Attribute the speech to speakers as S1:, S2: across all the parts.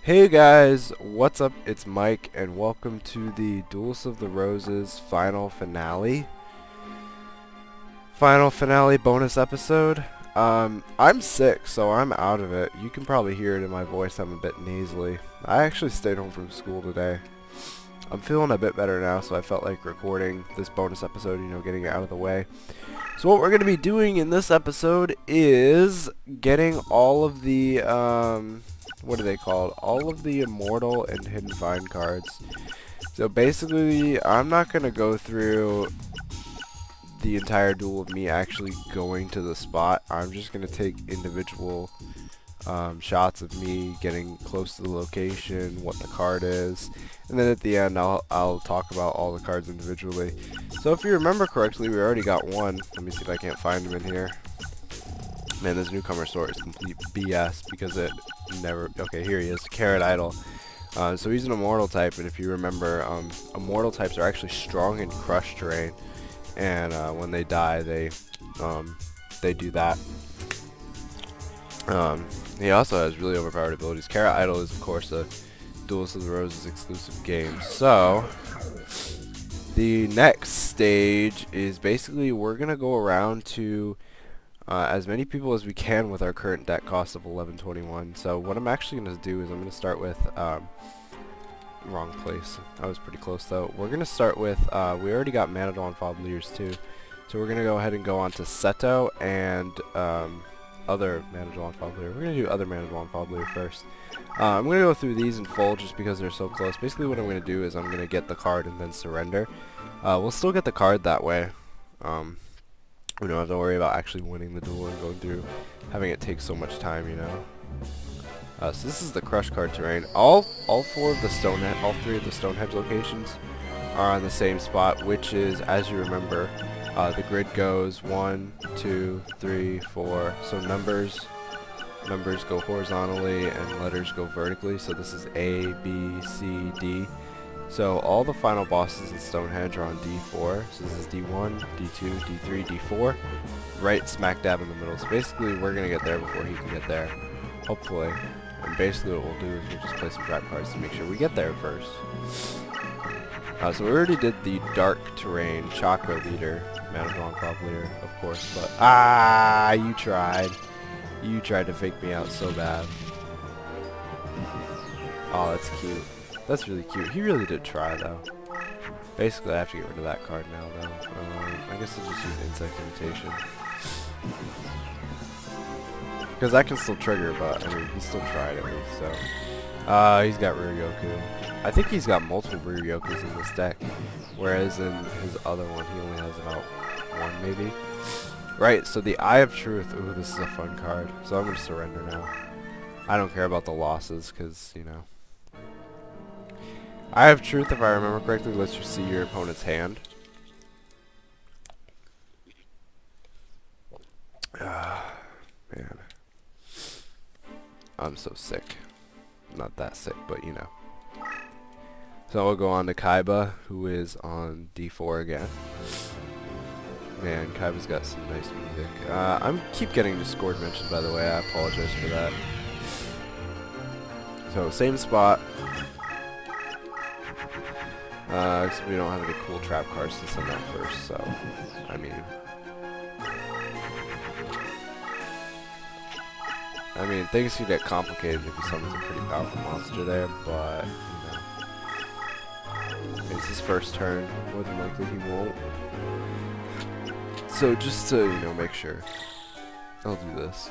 S1: Hey guys, what's up? It's Mike and welcome to the Duelists of the Roses final finale. Final finale bonus episode. I'm sick, so I'm out of it. You can probably hear it in my voice, I'm a bit nasally. I actually stayed home from school today. I'm feeling a bit better now, so I felt like recording this bonus episode, getting it out of the way. So what we're going to be doing in this episode is getting all of the, what are they called? All of the Immortal and Hidden Find cards. So basically, I'm not going to go through the entire duel of me actually going to the spot. I'm just going to take individual shots of me getting close to the location, what the card is, and then at the end I'll talk about all the cards individually. So if you remember correctly, we already got one. Let me see if I can't find him in here. Man, this newcomer sort is complete BS because it never... Okay, here he is, Carrot Idol. So he's an immortal type, and if you remember, immortal types are actually strong in crush terrain, and when they die, they do that. He also has really overpowered abilities. Carrot Idol is, of course, a Duelists of the Roses exclusive game. So, the next stage is basically we're going to go around to as many people as we can with our current deck cost of 1121. So what I'm actually going to do is I'm going to start with, wrong place. I was pretty close though. We're going to start with, we already got Manadon Fobleers too. So we're going to go ahead and go on to Seto and, other Manadon Fobleer. We're going to do other Manadon Fobleer first. I'm going to go through these in full just because they're so close. Basically what I'm going to do is I'm going to get the card and then surrender. We'll still get the card that way. We don't have to worry about actually winning the duel and going through having it take so much time, So this is the crush card terrain. All three of the Stonehenge locations are on the same spot, which is, as you remember, the grid goes 1, 2, 3, 4. So numbers go horizontally and letters go vertically. So this is A, B, C, D. So all the final bosses in Stonehenge are on D4. So this is D1, D2, D3, D4. Right smack dab in the middle. So basically we're going to get there before he can get there. Hopefully. And basically what we'll do is we'll just play some trap cards to make sure we get there first. So we already did the dark terrain chakra leader, Manadon Crop leader, of course, but you tried. You tried to fake me out so bad. Oh, that's cute. That's really cute. He really did try though. Basically I have to get rid of that card now though. I guess I'll just use Insect Imitation. Because that can still trigger, but I mean, he still tried at least, so. He's got Ryoku. I think he's got multiple Ryokus in this deck, whereas in his other one, he only has about one, maybe. Right, so the Eye of Truth. Ooh, this is a fun card. So I'm going to surrender now. I don't care about the losses, because, Eye of Truth, if I remember correctly, lets you see your opponent's hand. Man. I'm so sick. Not that sick, but So we'll go on to Kaiba, who is on D4 again. Man, Kaiba's got some nice music. I keep getting Discord mentioned, by the way. I apologize for that. So, same spot. Except we don't have any cool trap cards to send out first, so, I mean, things can get complicated if he summons a pretty powerful monster there, but, it's his first turn. More than likely he won't. So just to, make sure, I'll do this.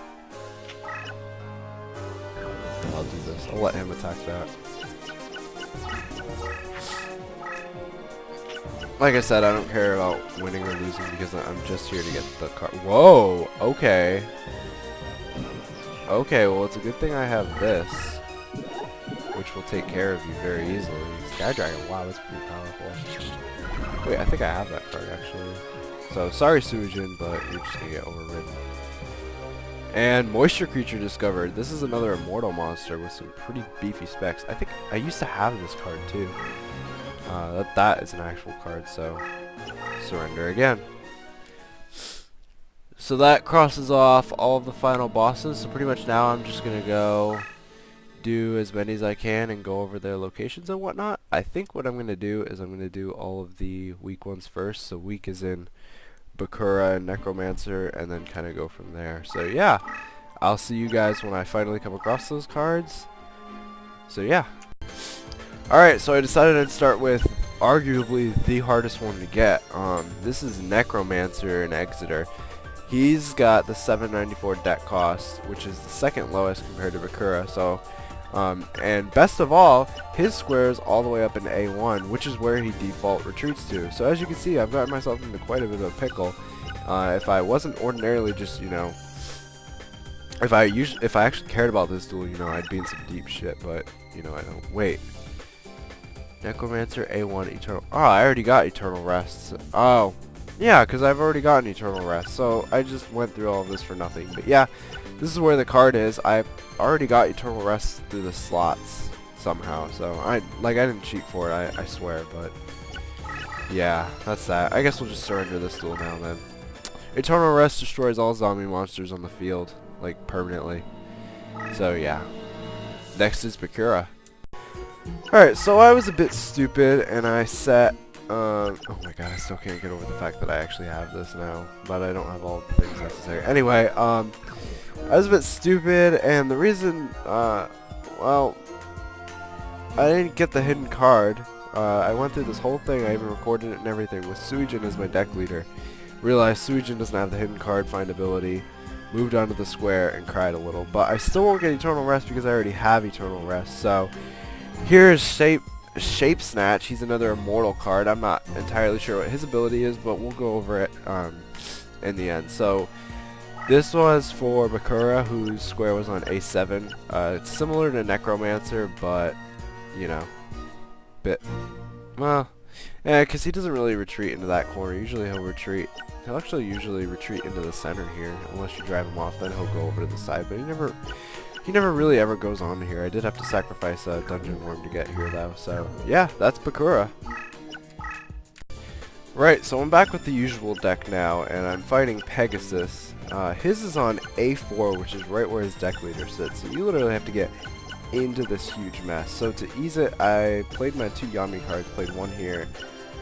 S1: I'll let him attack that. Like I said, I don't care about winning or losing because I'm just here to get the card. Whoa! Okay. Okay, well, it's a good thing I have this, which will take care of you very easily. Sky Dragon, wow, that's pretty powerful. Wait, I think I have that card, actually. So, sorry, Suijin, but you're just gonna get overridden. And Moisture Creature discovered. This is another immortal monster with some pretty beefy specs. I think I used to have this card, too. That is an actual card, so surrender again. So that crosses off all of the final bosses. So pretty much now I'm just gonna go do as many as I can and go over their locations and whatnot. I think what I'm going to do is I'm going to do all of the weak ones first. So weak is in Bakura and Necromancer, and then kind of go from there. So yeah, I'll see you guys when I finally come across those cards. So yeah. Alright, so I decided I'd start with arguably the hardest one to get. This is Necromancer and Exeter. He's got the 794 deck cost, which is the second lowest compared to Bakura. So, and best of all, his square is all the way up in A1, which is where he default retreats to. So as you can see, I've gotten myself into quite a bit of a pickle. If I wasn't ordinarily just, you know, if I actually cared about this duel, you know, I'd be in some deep shit. But you know, I don't. Wait. Necromancer A1 Eternal. Oh, I already got Eternal Rest. Oh. Yeah, because I've already gotten Eternal Rest, so I just went through all of this for nothing. But yeah, this is where the card is. I already got Eternal Rest through the slots somehow, so I didn't cheat for it, I swear, but yeah, that's that. I guess we'll just surrender this duel now then. Eternal Rest destroys all zombie monsters on the field, like permanently. So yeah. Next is Bakura. Alright, so I was a bit stupid and I set oh my god, I still can't get over the fact that I actually have this now, but I don't have all the things necessary. Anyway, I was a bit stupid, and the reason, well, I didn't get the hidden card. I went through this whole thing, I even recorded it and everything, with Suijin as my deck leader. Realized Suijin doesn't have the hidden card find ability, moved onto the square, and cried a little. But I still won't get Eternal Rest because I already have Eternal Rest, so here's Shape Snatch. He's another immortal card. I'm not entirely sure what his ability is, but we'll go over it in the end. So this was for Bakura, whose square was on A7. It's similar to Necromancer, but you know, well, yeah, because he doesn't really retreat into that corner. Usually he'll actually usually retreat into the center here, unless you drive him off. Then he'll go over to the side, but he never really ever goes on here. I did have to sacrifice a Dungeon Worm to get here though, so yeah, that's Bakura. Right, so I'm back with the usual deck now, and I'm fighting Pegasus. His is on A4, which is right where his deck leader sits, so you literally have to get into this huge mess. So to ease it, I played my 2 Yami cards, played one here,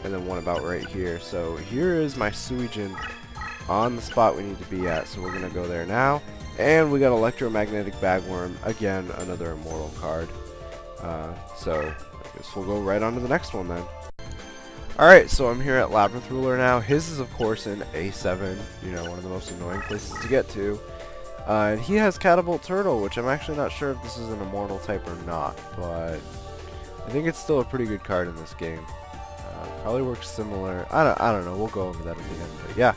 S1: and then one about right here. So here is my Suijin on the spot we need to be at, so we're going to go there now. And we got Electromagnetic Bagworm, again, another immortal card. So I guess we'll go right on to the next one then. Alright, so I'm here at Labyrinth Ruler now. His is of course in A7, you know, one of the most annoying places to get to. And he has Catapult Turtle, which I'm actually not sure if this is an immortal type or not, but I think it's still a pretty good card in this game. Probably works similar. I don't know, we'll go over that at the end, but yeah.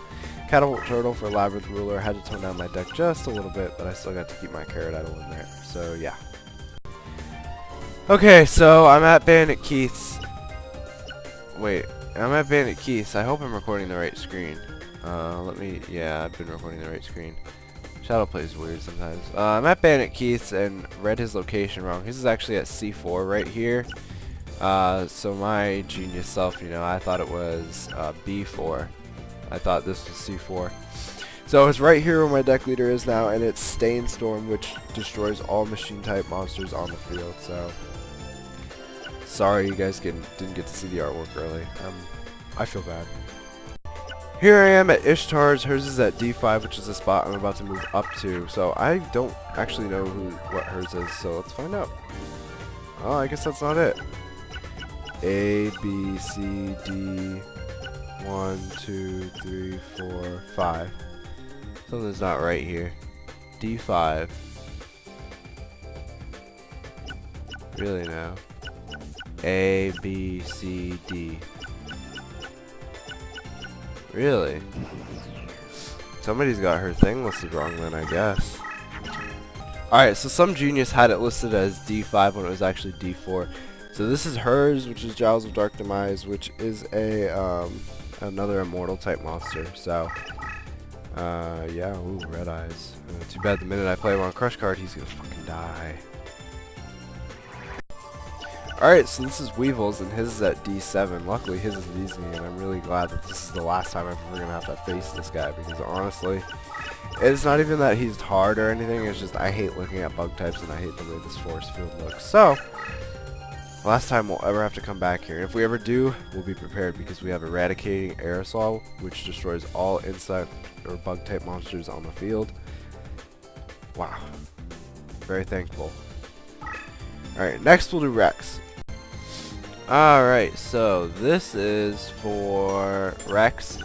S1: Catapult Turtle for Labyrinth Ruler. Had to tone down my deck just a little bit, but I still got to keep my Carrot Idol in there. So yeah. Okay, so I'm at Bandit Keith's. Wait, I'm at Bandit Keith's. I hope I'm recording the right screen. Yeah, I've been recording the right screen. Shadow plays weird sometimes. I'm at Bandit Keith's and read his location wrong. His is actually at C4 right here. So my genius self, you know, I thought it was B4. I thought this was C4. So it's right here where my deck leader is now, and it's Stain Storm, which destroys all machine type monsters on the field. So sorry you guys didn't get to see the artwork early. I feel bad. Here I am at Ishtar's. Hers is at D5, which is the spot I'm about to move up to. So I don't actually know what hers is, so let's find out. Oh, I guess that's not it. A, B, C, D, 1, 2, 3, 4, 5. Something's not right here. D5. Really now. A, B, C, D. Really? Somebody's got her thing listed wrong then, I guess. Alright, so some genius had it listed as D5 when it was actually D4. So this is hers, which is Jowls of Dark Demise, which is a another immortal type monster. So yeah, ooh, red eyes. Too bad the minute I play him on Crush card, he's gonna fucking die. Alright, so this is Weevil's, and his is at D7. Luckily, his is easy, and I'm really glad that this is the last time I'm ever gonna have to face this guy, because honestly, It's not even that he's hard or anything, it's just I hate looking at bug types and I hate the way this force field looks. So, last time we'll ever have to come back here. And if we ever do, we'll be prepared because we have Eradicating Aerosol, which destroys all insect or bug type monsters on the field. Wow. Very thankful. Alright, next we'll do Rex. Alright, so this is for Rex.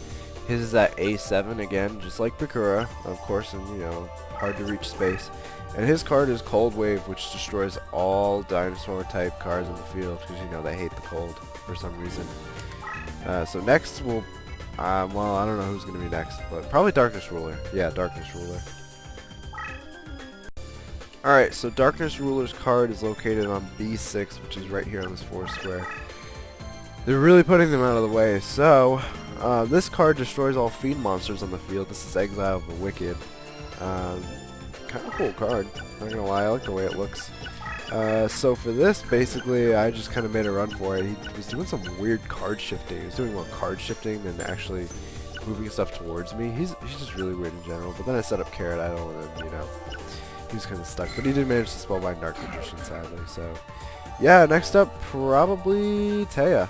S1: His is at A7 again, just like Bakura, of course, in, you know, hard to reach space. And his card is Cold Wave, which destroys all dinosaur type cards in the field because, you know, they hate the cold for some reason. So next we'll, well, I don't know who's going to be next, but probably Darkness Ruler. Yeah, Darkness Ruler. Alright, so Darkness Ruler's card is located on B6, which is right here on this 4 square. They're really putting them out of the way. So, this card destroys all fiend monsters on the field. This is Exile of the Wicked. Kind of cool card, not gonna lie, I like the way it looks. So for this, basically, I just kind of made a run for it. He was doing some weird card shifting. He was doing more card shifting than actually moving stuff towards me. He's just really weird in general. But then I set up Carrot Idol and then, you know, he was kind of stuck. But he did manage to spellbind Dark Magician, sadly. So, yeah, next up, probably Taya.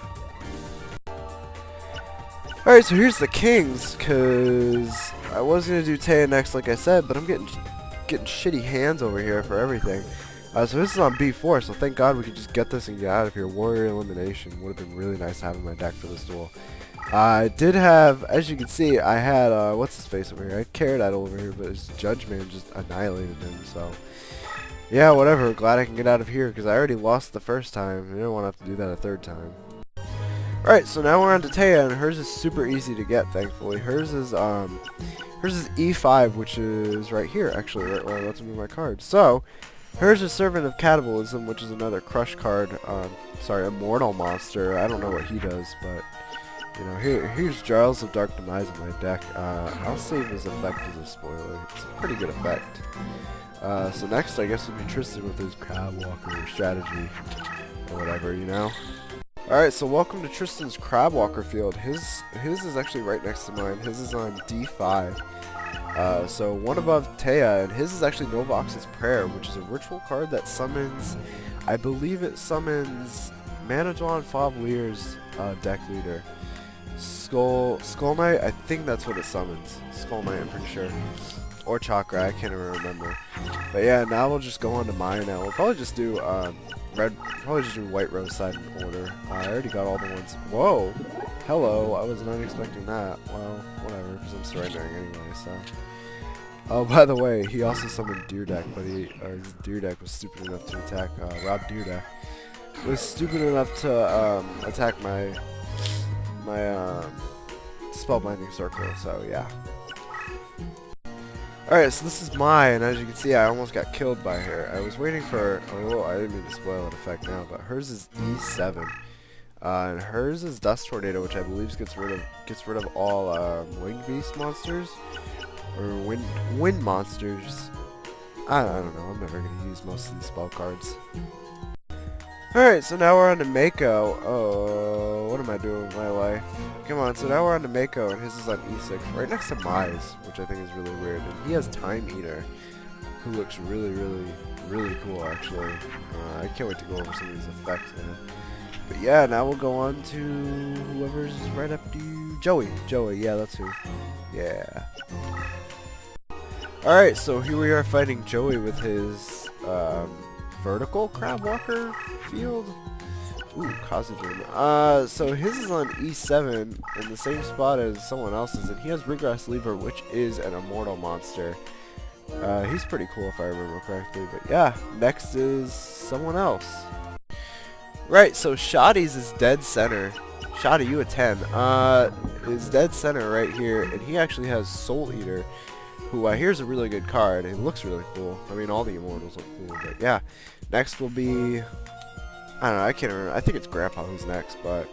S1: Alright, so here's the Kings, because I was going to do Taya next, like I said, but I'm getting shitty hands over here for everything. So this is on B4, so thank God we could just get this and get out of here. Warrior Elimination would have been really nice to have in my deck for this duel. I did have, as you can see, I had, what's his face over here? I had Carrot Idol over here, but his Judge Man just annihilated him, so. Yeah, whatever, glad I can get out of here, because I already lost the first time. I didn't want to have to do that a third time. Alright, so now we're on to Taya, and hers is super easy to get, thankfully. Hers is E5, which is right here, actually, right where I'm about to move my card. So, hers is Servant of Catabolism, which is another crush card, sorry, Immortal monster. I don't know what he does, but, you know, here's Jowls of Dark Demise in my deck. I'll save his effect as a spoiler. It's a pretty good effect. So next, I guess, would be Tristan with his Crab Walker strategy, or whatever, you know? Alright, so welcome to Tristan's Crab Walker field. His is actually right next to mine. His is on D5. So one above Taya, and his is actually Novox's Prayer, which is a ritual card that summons, I believe it summons Manadwan Favlier's deck leader. Skull Knight, I think that's what it summons. Skull Knight, I'm pretty sure. Or Chakra, I can't even remember. But yeah, now we'll just go on to mine now. We'll probably just do probably just do White Rose side in order. I already got all the ones. Whoa! Hello, I was not expecting that. Well, whatever, because I'm surrendering anyway, so. Oh, by the way, he also summoned Deer Deck, but his Deer Deck was stupid enough to attack, Rob Deer Deck. Was stupid enough to, attack my Spellbinding Circle, so yeah. Alright, so this is mine, as you can see, I almost got killed by her. I was waiting for, oh, I didn't mean to spoil it effect now, but hers is E7. And hers is Dust Tornado, which I believe gets rid of all Winged Beast monsters, or wind monsters. I don't know, I'm never going to use most of these spell cards. Alright, so now we're on to Mako. Oh, what am I doing with my life? Come on, so now we're on to Mako, and his is on E6, right next to Mise, which I think is really weird. And he has Time Eater, who looks really, really, really cool, actually. I can't wait to go over some of these effects, man. But yeah, now we'll go on to whoever's right up to you. Joey, yeah, that's who. Yeah. Alright, so here we are fighting Joey with his, vertical Crab Walker field. Ooh, Kazugen. So his is on E7 in the same spot as someone else's, and he has Regress Lever, which is an immortal monster. He's pretty cool if I remember correctly, but yeah, next is someone else. Right, so Shadi's is dead center. Shadi, you a 10. Is dead center right here, and he actually has Soul Eater, who here's a really good card. It looks really cool. I mean, all the immortals look cool, but yeah. Next will be, I don't know, I can't remember. I think it's Grandpa who's next, but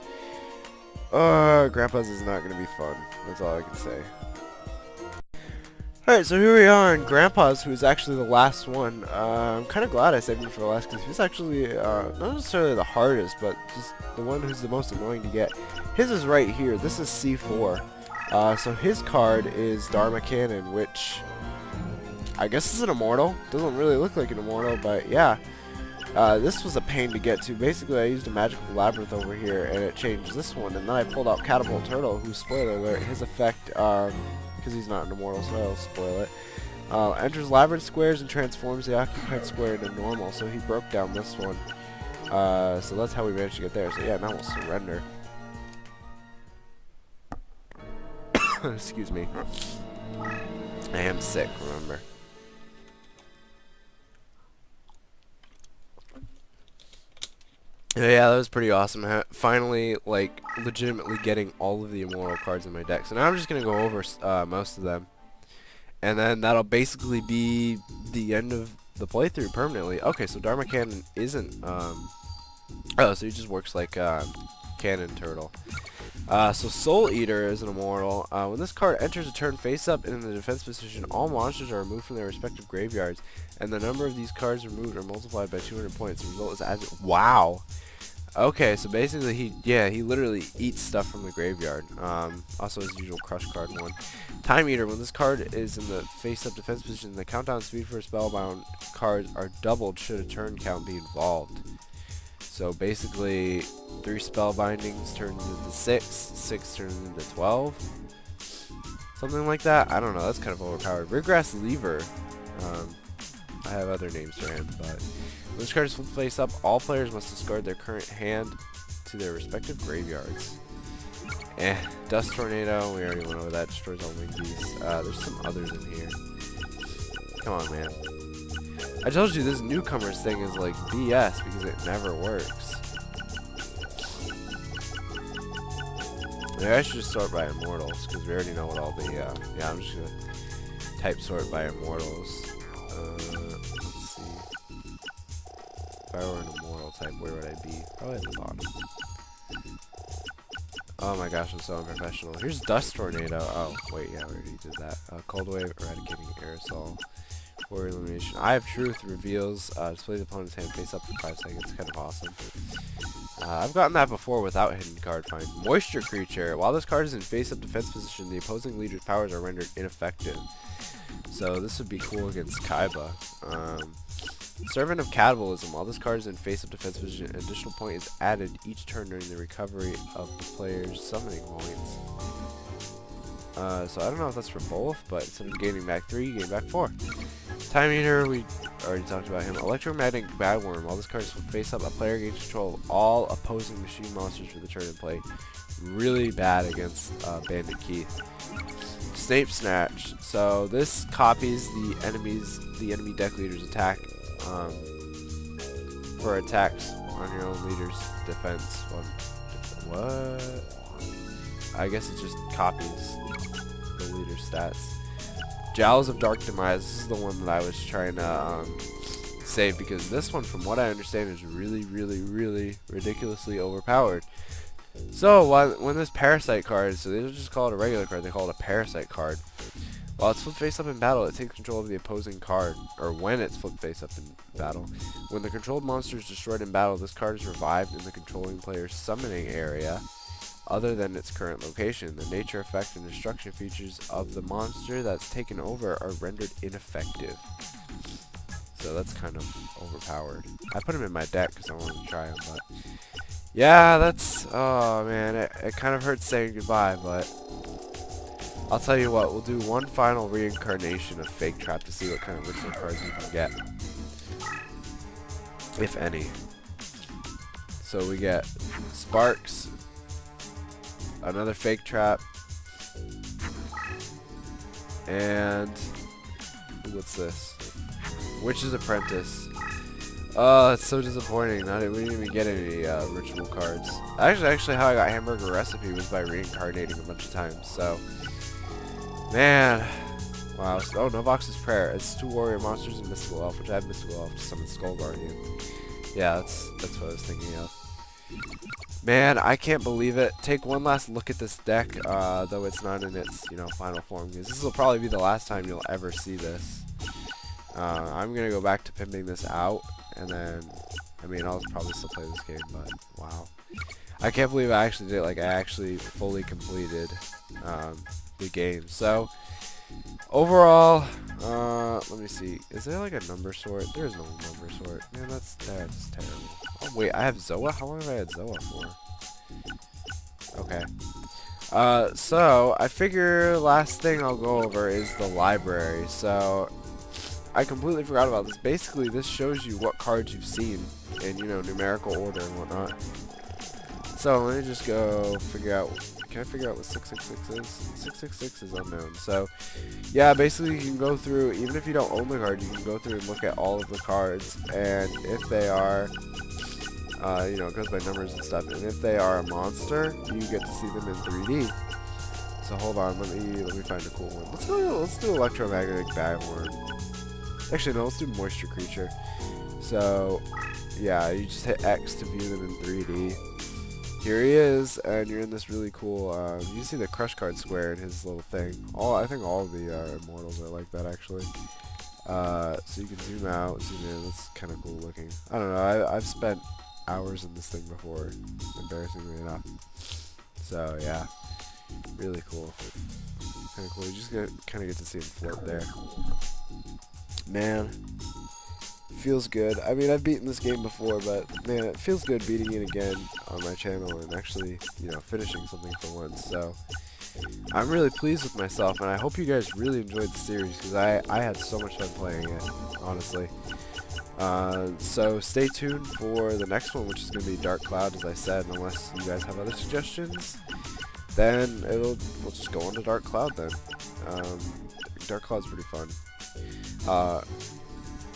S1: Grandpa's is not going to be fun. That's all I can say. Alright, so here we are in Grandpa's, who's actually the last one. I'm kind of glad I saved him for the last, because he's actually not necessarily the hardest, but just the one who's the most annoying to get. His is right here. This is C4. So his card is Dharma Cannon, which I guess it's an immortal. Doesn't really look like an immortal, but yeah. This was a pain to get to. Basically, I used a magical labyrinth over here, and it changed this one. And then I pulled out Catapult Turtle, whose, spoiler alert, his effect, because he's not an immortal, so I'll spoil it. Enters labyrinth squares and transforms the occupied square into normal. So he broke down this one. So that's how we managed to get there. So yeah, now we'll surrender. Excuse me. I am sick, remember. Yeah, that was pretty awesome. Finally, like, legitimately getting all of the immortal cards in my deck. So now I'm just going to go over most of them. And then that'll basically be the end of the playthrough permanently. Okay, so Dharma Cannon isn't... oh, so he just works like Cannon Turtle. So Soul Eater is an immortal. When this card enters a turn face up and in the defense position, all monsters are removed from their respective graveyards, and the number of these cards removed are multiplied by 200 points. The result is added. Wow. Okay, so basically he literally eats stuff from the graveyard. Also his usual crush card one. Time Eater. When this card is in the face up defense position, the countdown speed for spellbound cards are doubled should a turn count be involved. So basically, 3 spell bindings turns into 6, 6 turns into 12. Something like that. I don't know, that's kind of overpowered. Regress Lever. I have other names for him, but when this card is flipped face up, all players must discard their current hand to their respective graveyards. Dust Tornado, we already went over that, destroys all Winkies. There's some others in here. Come on, man. I told you this newcomers thing is like BS because it never works. Maybe I should just sort by immortals because we already know what all the, yeah, I'm just going to type sort by immortals. Let's see. If I were an immortal type, where would I be? Probably at the bottom. Oh my gosh, I'm so unprofessional. Here's Dust Tornado. Oh, wait, yeah, we already did that. Cold Wave, Eradicating Aerosol. For Elimination. Eye of Truth reveals, display the opponent's hand face up for 5 seconds. Kind of awesome. I've gotten that before without hidden card find. Moisture Creature. While this card is in face up defense position, the opposing leader's powers are rendered ineffective. So this would be cool against Kaiba. Servant of Catabolism. While this card is in face up defense position, an additional point is added each turn during the recovery of the player's summoning points. So I don't know if that's for both, but instead of gaining back 3, you gain back 4. Time Eater, we already talked about him. Electromagnetic Bagworm. While this card is face up, a player gains control of all opposing machine monsters for the turn in play. Really bad against Bandit Keith. Snatch. So this copies the enemy deck leader's attack for attacks on your own leader's defense. What? I guess it just copies the leader's stats. Jowls of Dark Demise. This is the one that I was trying to save because this one, from what I understand, is really, really, really ridiculously overpowered. So when this Parasite card, so they don't just call it a regular card, they call it a Parasite card. While it's flipped face up in battle, it takes control of the opposing card, or when it's flipped face up in battle. When the controlled monster is destroyed in battle, this card is revived in the controlling player's summoning area, other than its current location. The nature, effect, and destruction features of the monster that's taken over are rendered ineffective. So that's kind of overpowered. I put him in my deck because I wanted to try him, but yeah, that's, oh man, it kind of hurts saying goodbye, but I'll tell you what, we'll do one final reincarnation of Fake Trap to see what kind of ritual cards we can get, if any. So we get Sparks, another Fake Trap, and what's this? Witch's Apprentice. Oh, it's so disappointing. We didn't even get any ritual cards. Actually, how I got Hamburger Recipe was by reincarnating a bunch of times. So, man, wow. Oh, Novox's Prayer. It's 2 warrior monsters and Mystical Elf, which I have Mystical Elf to summon Skull Guardian. Yeah, that's what I was thinking of. Man, I can't believe it. Take one last look at this deck, though it's not in its, final form, because this will probably be the last time you'll ever see this. I'm gonna go back to pimping this out, and then, I'll probably still play this game, but wow. I can't believe I actually did it. Like, I actually fully completed the game. So, Overall, let me see. Is there like a number sort? There's no number sort. Man, that's terrible. Oh wait, I have Zoa? How long have I had Zoa for? Okay. So I figure last thing I'll go over is the library. So I completely forgot about this. Basically, this shows you what cards you've seen in, you know, numerical order and whatnot. So let me just go figure out. Can I figure out what 666 is? 666 is unknown. So yeah, basically you can go through, even if you don't own the card, you can go through and look at all of the cards, and if they are, you know, it goes by numbers and stuff, and if they are a monster, you get to see them in 3D. So hold on, let me find a cool one. Let's do Electromagnetic Bagworm. Actually, no, let's do Moisture Creature. So yeah, you just hit X to view them in 3D. Here he is, and you're in this really cool, you see the crush card square in his little thing. I think all of the immortals are like that, actually. So you can zoom out, zoom in, that's kind of cool looking. I don't know, I've spent hours in this thing before, embarrassingly enough. So yeah, really cool. Kind of cool, you just kind of get to see him float there. Man. Feels good. I mean, I've beaten this game before, but man, it feels good beating it again on my channel and actually, you know, finishing something for once. So I'm really pleased with myself, and I hope you guys really enjoyed the series, because I had so much fun playing it, honestly. So stay tuned for the next one, which is going to be Dark Cloud, as I said, unless you guys have other suggestions. Then we'll just go on to Dark Cloud then. Dark Cloud's pretty fun.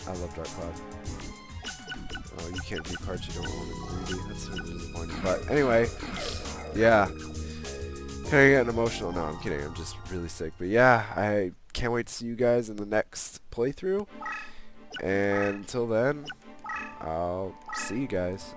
S1: I love Dark Cloud. Oh, you can't view cards you don't own in 3D. That's really disappointing. But anyway, yeah. Kind of getting emotional. No, I'm kidding. I'm just really sick. But yeah, I can't wait to see you guys in the next playthrough. And until then, I'll see you guys.